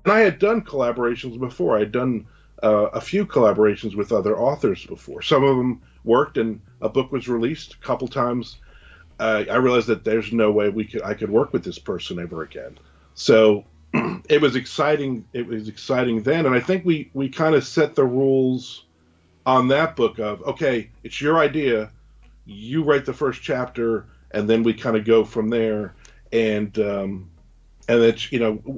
And I had done collaborations before. I had done a few collaborations with other authors before. Some of them worked, and a book was released. A couple times, I realized that there's no way I could work with this person ever again. So it was exciting. It was exciting then, and I think we kind of set the rules on that book of, okay, it's your idea. You write the first chapter, and then we kind of go from there. And it's,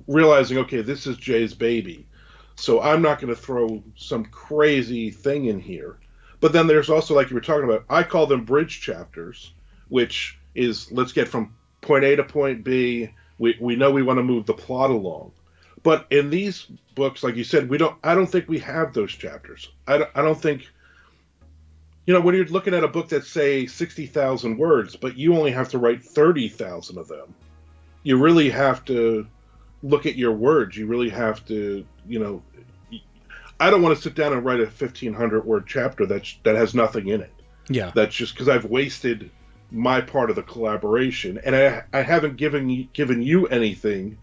realizing, okay, this is Jay's baby, so I'm not going to throw some crazy thing in here. But then there's also, like you were talking about, I call them bridge chapters, which is, let's get from point A to point B. We know we want to move the plot along, but in these books, like you said, we don't. I don't think we have those chapters. I don't think, when you're looking at a book that's, say, 60,000 words, but you only have to write 30,000 of them. You really have to look at your words. You really have to, I don't want to sit down and write a 1,500 word chapter that has nothing in it. Yeah. That's just because I've wasted my part of the collaboration, and I haven't given you anything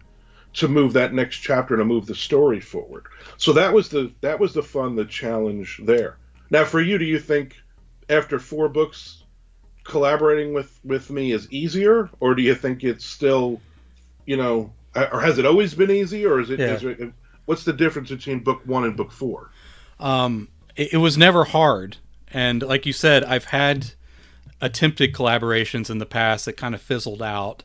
to move that next chapter, to move the story forward. So that was the fun, the challenge there. Now, for you, do you think after 4 books, collaborating with me is easier, or do you think it's still, or has it always been easy, or Yeah. what's the difference between book 1 and book 4? It was never hard. And like you said, I've had attempted collaborations in the past that kind of fizzled out.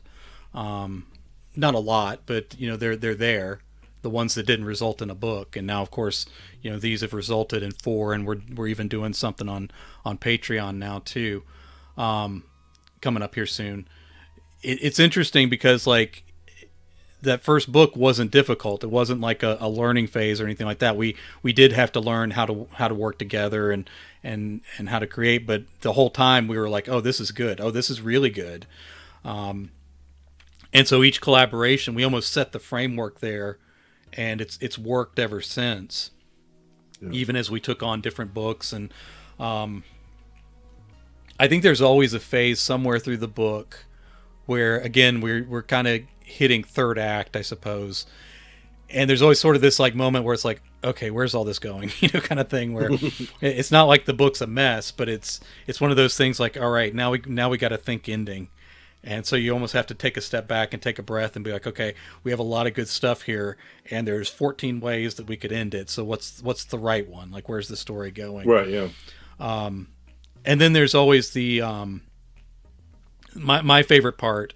Not a lot, but they're there. The ones that didn't result in a book, and now of course these have resulted in 4, and we're even doing something on Patreon now too, coming up here soon. It's interesting because like that first book wasn't difficult. It wasn't like a learning phase or anything like that. We did have to learn how to work together and how to create, but the whole time we were like, oh, this is good. Oh, this is really good. And so each collaboration, we almost set the framework there, and it's worked ever since. Yeah. Even as we took on different books, and I think there's always a phase somewhere through the book where again we're kind of hitting third act, I suppose, and there's always sort of this like moment where it's like, okay, where's all this going, kind of thing, where it's not like the book's a mess, but it's one of those things like, all right, now we got to think ending. And so you almost have to take a step back and take a breath and be like, okay, we have a lot of good stuff here, and there's 14 ways that we could end it. So what's the right one? Like, where's the story going? Right. Yeah. And then there's always the my favorite part,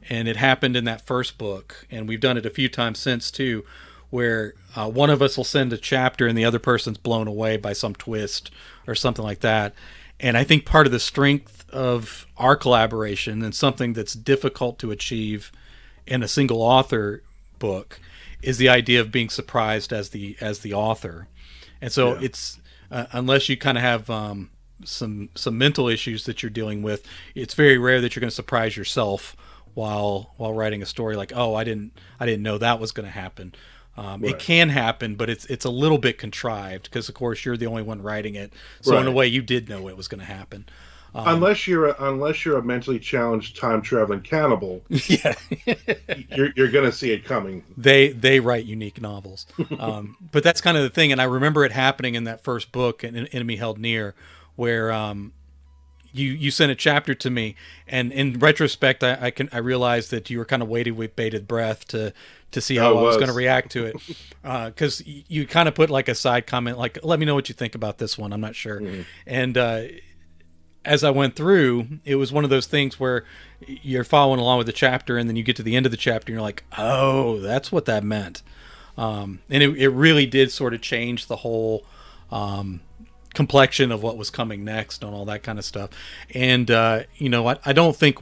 and it happened in that first book, and we've done it a few times since too, where one of us will send a chapter and the other person's blown away by some twist or something like that. And I think part of the strength of our collaboration, and something that's difficult to achieve in a single author book, is the idea of being surprised as the author. And so Yeah. it's unless you kind of have some mental issues that you're dealing with, it's very rare that you're going to surprise yourself while writing a story. Like, oh, I didn't know that was going to happen. It Right. can happen, but it's a little bit contrived because, of course, you're the only one writing it. So in a Right. way, you did know it was going to happen. Unless you're a mentally challenged time traveling cannibal, Yeah, you're gonna see it coming. they write unique novels, but that's kind of the thing. And I remember it happening in that first book, An Enemy Held Near, where you sent a chapter to me, and in retrospect, I realized that you were kind of waiting with bated breath to see Oh, how it I was going to was. react to it, because you kind of put like a side comment, like, let me know what you think about this one. I'm not sure, Mhm. and as I went through, it was one of those things where you're following along with the chapter, and then you get to the end of the chapter, and you're like, oh, that's what that meant. And it really did sort of change the whole complexion of what was coming next and all that kind of stuff. And I don't think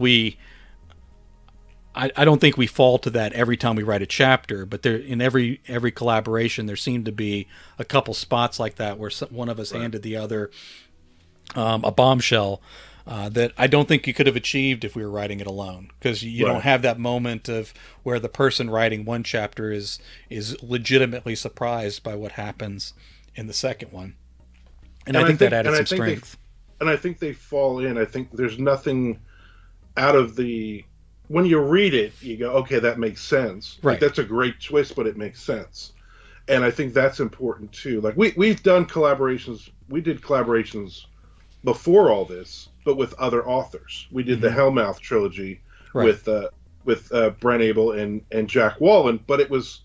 I don't think we fall to that every time we write a chapter, but there in every collaboration there seemed to be a couple spots like that where one of us Right. handed the other a bombshell that I don't think you could have achieved if we were writing it alone, because you don't Right. have that moment of where the person writing one chapter is legitimately surprised by what happens in the second one, and I And I think that think added and I some think they strength. and I think they fall in. I think there's nothing out of the when you read it, you go, okay, that makes sense. Like, Right. that's a great twist, but it makes sense. And I think that's important too. Like we've done collaborations. We did collaborations before all this, but with other authors. We did the Mm-hmm. Hellmouth trilogy Right. with Brent Abel and Jack Wallen, but it was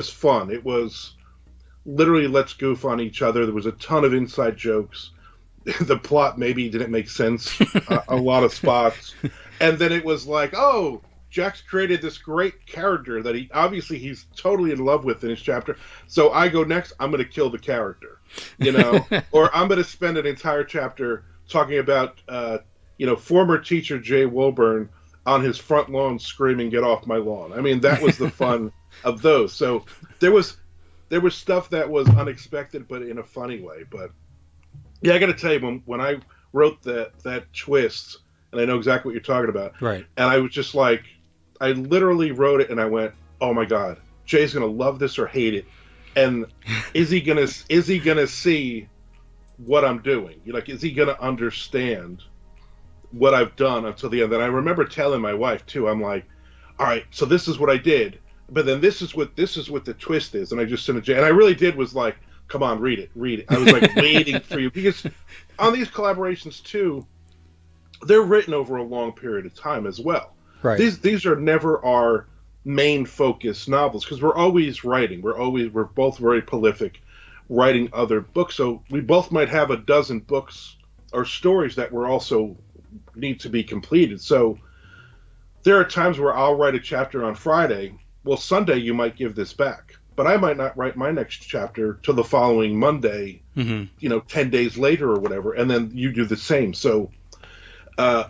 fun. It was literally let's goof on each other. There was a ton of inside jokes. The plot maybe didn't make sense a lot of spots, and then it was like, oh, Jack's created this great character that he's totally in love with in his chapter. So I go next. I'm going to kill the character, or I'm going to spend an entire chapter talking about former teacher Jay Wilburn on his front lawn screaming, "Get off my lawn!" I mean, that was the fun of those. So there was there was stuff that was unexpected, but in a funny way. But yeah, I got to tell you, when I wrote that twist, and I know exactly what you're talking about, Right. and I was just like, I literally wrote it, and I went, "Oh my God, Jay's gonna love this or hate it," and is he gonna see what I'm doing? Like, is he gonna understand what I've done until the end? And I remember telling my wife too. I'm like, "All right, so this is what I did, but then this is what the twist is," and I just sent it to Jay, and I really did was like, "Come on, read it, read it." I was like waiting for you because on these collaborations too, they're written over a long period of time as well. Right. These are never our main focus novels because we're always writing. We're both very prolific writing other books. So we both might have a dozen books or stories that we're also need to be completed. So there are times where I'll write a chapter on Friday. Well, Sunday you might give this back, but I might not write my next chapter till the following Monday, Mm-hmm. 10 days later or whatever, and then you do the same. So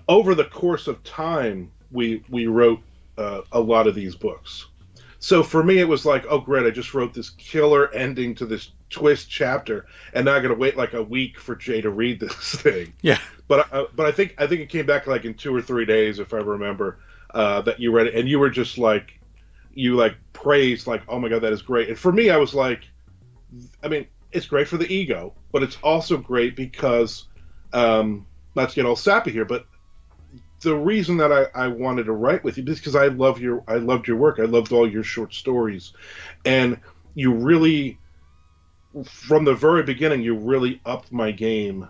over the course of time, we wrote a lot of these books. So for me, it was like, oh, great! I just wrote this killer ending to this twist chapter, and now I got to wait like a week for Jay to read this thing. Yeah. But I think it came back like in 2 or 3 days, if I remember, that you read it, and you were just like you like praised like, oh my God, that is great. And for me, I was like, I mean, it's great for the ego, but it's also great because not to get all sappy here, but the reason that I wanted to write with you is because I loved your work. I loved all your short stories, and you really, from the very beginning, you really upped my game.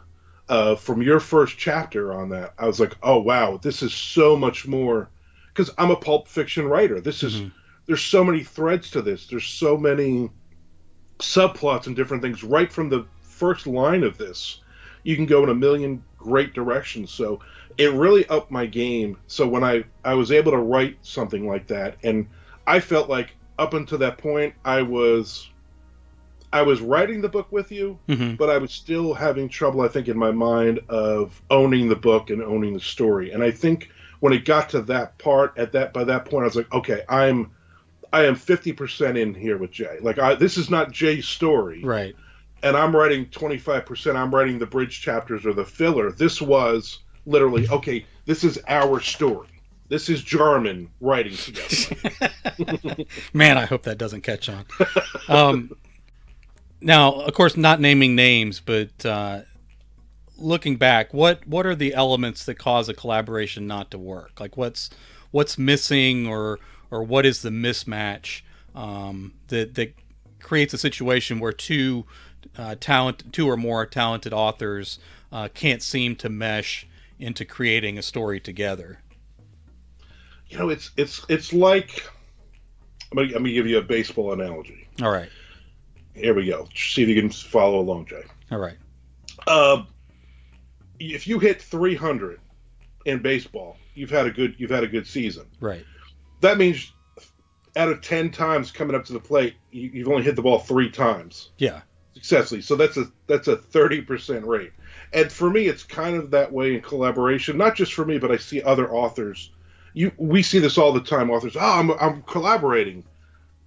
From your first chapter on that, I was like, oh wow, this is so much more. Because I'm a pulp fiction writer. Mm-hmm. There's so many threads to this. There's so many subplots and different things right from the first line of this. You can go in a million great directions. So it really upped my game. So when I was able to write something like that, and I felt like up until that point I was writing the book with you, Mm-hmm. but I was still having trouble, I think, in my mind of owning the book and owning the story. And I think when it got to that part, by that point, I was like, okay, I am 50% in here with Jay. Like this is not Jay's story, Right. and I'm writing 25%. I'm writing the bridge chapters or the filler. This was literally okay. This is our story. This is Jarman writing together. Man, I hope that doesn't catch on. Um, Now, of course, not naming names, but looking back, what are the elements that cause a collaboration not to work? Like what's missing, or what is the mismatch that creates a situation where two or more talented authors can't seem to mesh into creating a story together? It's like I'm gonna give you a baseball analogy. All right, Here we go. See if you can follow along, Jay. all right, Uh, if you hit 300 in baseball, you've had a good season. right. That means out of 10 times coming up to the plate, you've only hit the ball 3 times Yeah, successfully. So that's a 30% rate. And for me, it's kind of that way in collaboration. Not just for me, but I see other authors. We see this all the time. Authors, I'm collaborating,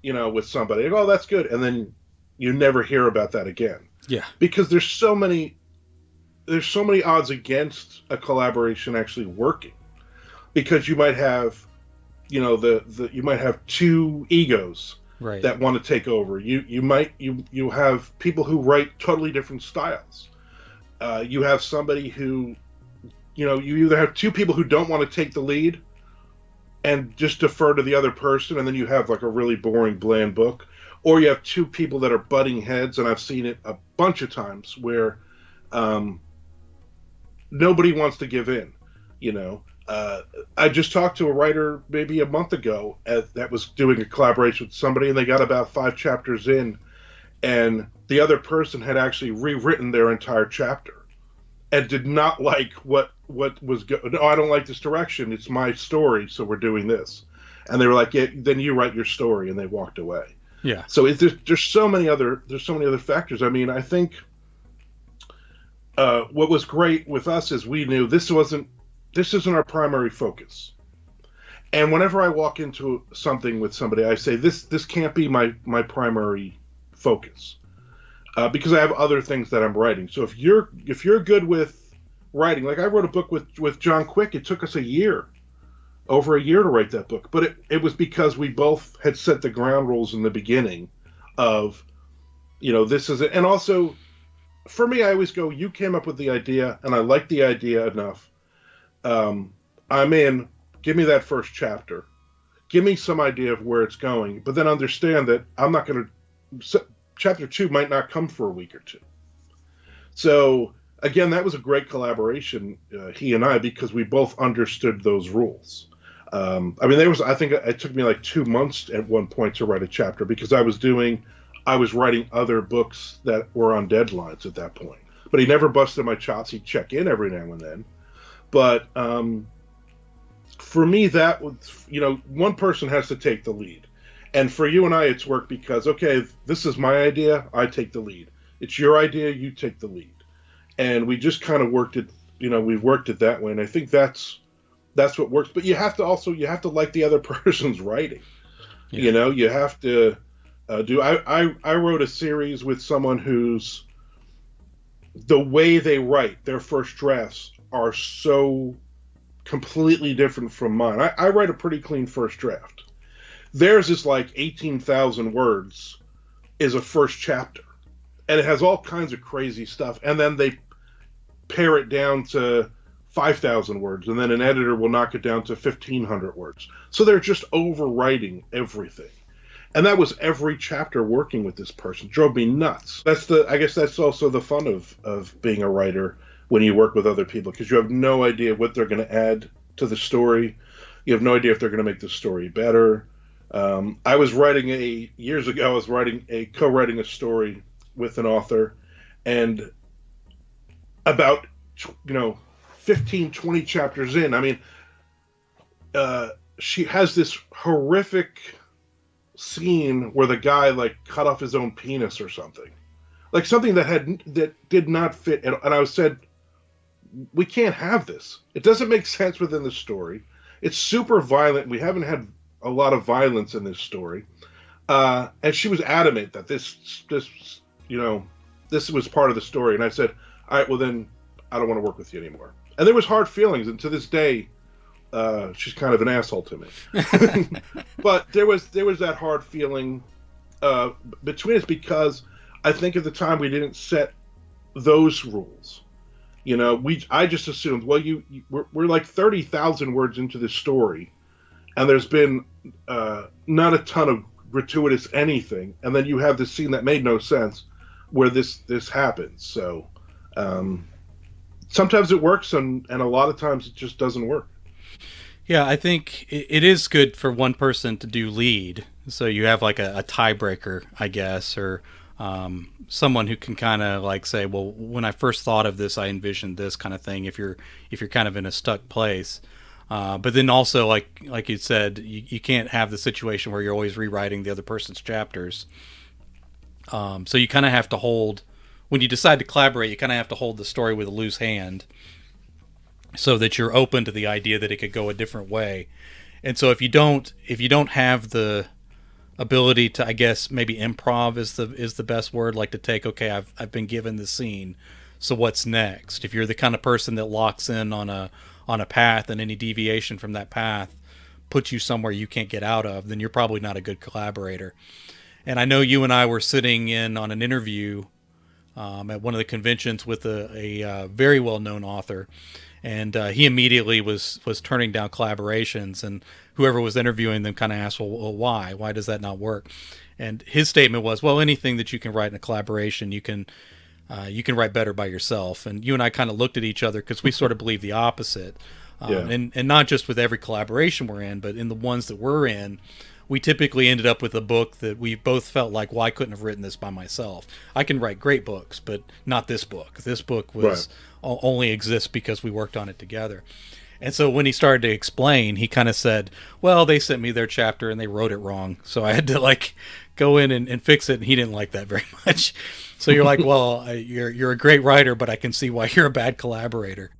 with somebody. I go, oh, that's good, and then you never hear about that again yeah, because there's so many odds against a collaboration actually working because you might have you might have two egos right, that want to take over. You have people who write totally different styles. You have somebody who you either have two people who don't want to take the lead and just defer to the other person, and then you have like a really boring, bland book, or you have two people that are butting heads, and I've seen it a bunch of times where um, nobody wants to give in. You know, I just talked to a writer maybe a month ago that was doing a collaboration with somebody, and they got about 5 chapters in, and the other person had actually rewritten their entire chapter and did not like what was no, I don't like this direction. It's my story, so we're doing this. And they were like, yeah, then you write your story, and they walked away. Yeah. So there's so many other factors. I mean, I think what was great with us is we knew this isn't our primary focus. And whenever I walk into something with somebody, I say this can't be my primary focus because I have other things that I'm writing. So if you're good with writing, like I wrote a book with John Quick, it took us over a year to write that book, but it was because we both had set the ground rules in the beginning of, this is it. And also for me, I always go, you came up with the idea, and I like the idea enough. I'm in. Give me that first chapter. Give me some idea of where it's going, but then understand that I'm not going to. Chapter 2 might not come for a week or two. So again, that was a great collaboration, he and I, because we both understood those rules. I mean, I think it took me like 2 months at one point to write a chapter because I was writing other books that were on deadlines at that point. But he never busted my chops. He'd check in every now and then. But for me, that was, one person has to take the lead. And for you and I, it's worked because, okay, this is my idea, I take the lead. It's your idea, you take the lead. And we just kind of worked it, we've worked it that way. And I think that's what works. But you have to like the other person's writing. Yeah. You have to I wrote a series with someone whose, the way they write their first drafts are so completely different from mine. I write a pretty clean first draft. Theirs is like 18,000 words is a first chapter. And it has all kinds of crazy stuff. And then they pare it down to 5,000 words. And then an editor will knock it down to 1,500 words. So they're just overwriting everything. And that was every chapter working with this person. It drove me nuts. I guess that's also the fun of being a writer when you work with other people, because you have no idea what they're going to add to the story. You have no idea if they're going to make the story better. I was years ago, I was co-writing a story with an author, and about, 15, 20 chapters in, I mean, she has this horrific scene where the guy like cut off his own penis or something, like something that did not fit. And I said, we can't have this. It doesn't make sense within the story. It's super violent. We haven't had a lot of violence in this story. And she was adamant that this was part of the story. And I said, all right, well then I don't want to work with you anymore. And there was hard feelings. And to this day, she's kind of an asshole to me. But there was that hard feeling between us because I think at the time we didn't set those rules. I just assumed, well, we're like 30,000 words into this story, and there's been not a ton of gratuitous anything, and then you have this scene that made no sense where this happens. So sometimes it works, and a lot of times it just doesn't work. Yeah, I think it is good for one person to do lead, so you have like a tiebreaker, I guess, or someone who can kind of like say, well, when I first thought of this, I envisioned this kind of thing. If you're kind of in a stuck place, but then also like you said, you can't have the situation where you're always rewriting the other person's chapters. So you kind of have to hold, when you decide to collaborate, you kind of have to hold the story with a loose hand, so that you're open to the idea that it could go a different way. And so if you don't have the ability to, I guess maybe improv is the best word, like to take, okay, I've been given the scene, so what's next? If you're the kind of person that locks in on a path, and any deviation from that path puts you somewhere you can't get out of, then you're probably not a good collaborator. And I know you and I were sitting in on an interview at one of the conventions with a very well-known author, and he immediately was turning down collaborations, and whoever was interviewing them kind of asked, well, why does that not work? And his statement was, well, anything that you can write in a collaboration, you can write better by yourself. And you and I kind of looked at each other because we sort of believe the opposite. Yeah. And not just with every collaboration we're in, but in the ones that we're in, we typically ended up with a book that we both felt like, well, I couldn't have written this by myself. I can write great books, but not this book. This book was only exists because we worked on it together. And so when he started to explain, he kind of said, well, they sent me their chapter and they wrote it wrong. So I had to like go in and fix it. And he didn't like that very much. So you're like, well, you're a great writer, but I can see why you're a bad collaborator.